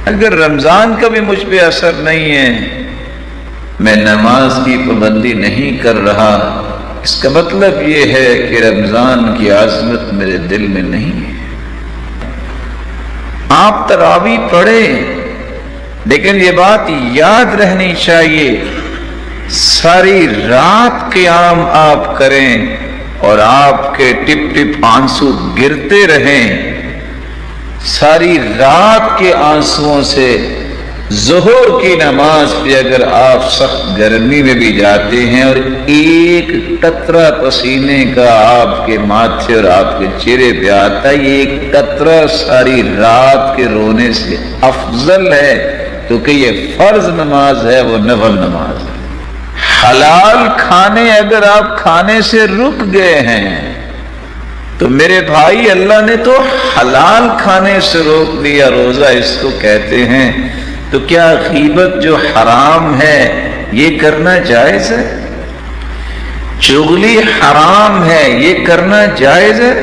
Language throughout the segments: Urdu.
اگر رمضان کا بھی مجھ پہ اثر نہیں ہے، میں نماز کی پابندی نہیں کر رہا، اس کا مطلب یہ ہے کہ رمضان کی عظمت میرے دل میں نہیں ہے۔ آپ تراویح پڑھیں، لیکن یہ بات یاد رہنی چاہیے، ساری رات قیام آپ کریں اور آپ کے ٹپ ٹپ آنسو گرتے رہیں، ساری رات کے آنسوؤں سے ظہر کی نماز پہ اگر آپ سخت گرمی میں بھی جاتے ہیں اور ایک قطرہ پسینے کا آپ کے ماتھے اور آپ کے چہرے پہ آتا ہے، یہ ایک قطرہ ساری رات کے رونے سے افضل ہے، کیونکہ یہ فرض نماز ہے، وہ نفل نماز ہے۔ حلال کھانے اگر آپ کھانے سے رک گئے ہیں تو میرے بھائی، اللہ نے تو حلال کھانے سے روک دیا، روزہ اس کو کہتے ہیں، تو کیا غیبت جو حرام ہے یہ کرنا جائز ہے؟ چغلی حرام ہے، یہ کرنا جائز ہے؟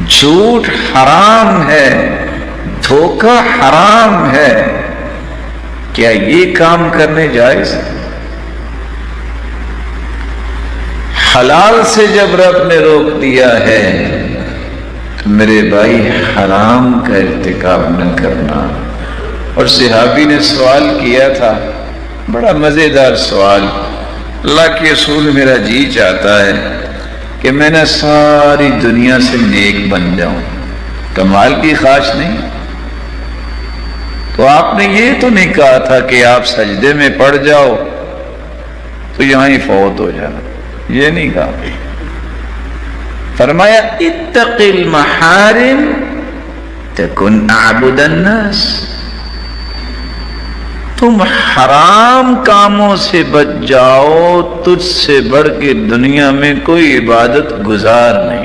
جھوٹ حرام ہے، دھوکہ حرام ہے، کیا یہ کام کرنے جائز ہے؟ حلال سے جب رب نے روک دیا ہے تو میرے بھائی حرام کا ارتکاب نہ کرنا۔ اور صحابی نے سوال کیا تھا، بڑا مزیدار سوال، اللہ کے رسول میرا جی چاہتا ہے کہ میں نے ساری دنیا سے نیک بن جاؤں، کمال کی خواہش نہیں؟ تو آپ نے یہ تو نہیں کہا تھا کہ آپ سجدے میں پڑ جاؤ تو یہاں ہی فوت ہو جانا، یہ نہیں کہا۔ فرمایا اتق المحارم تکن اعبد الناس، تم حرام کاموں سے بچ جاؤ، تجھ سے بڑھ کے دنیا میں کوئی عبادت گزار نہیں۔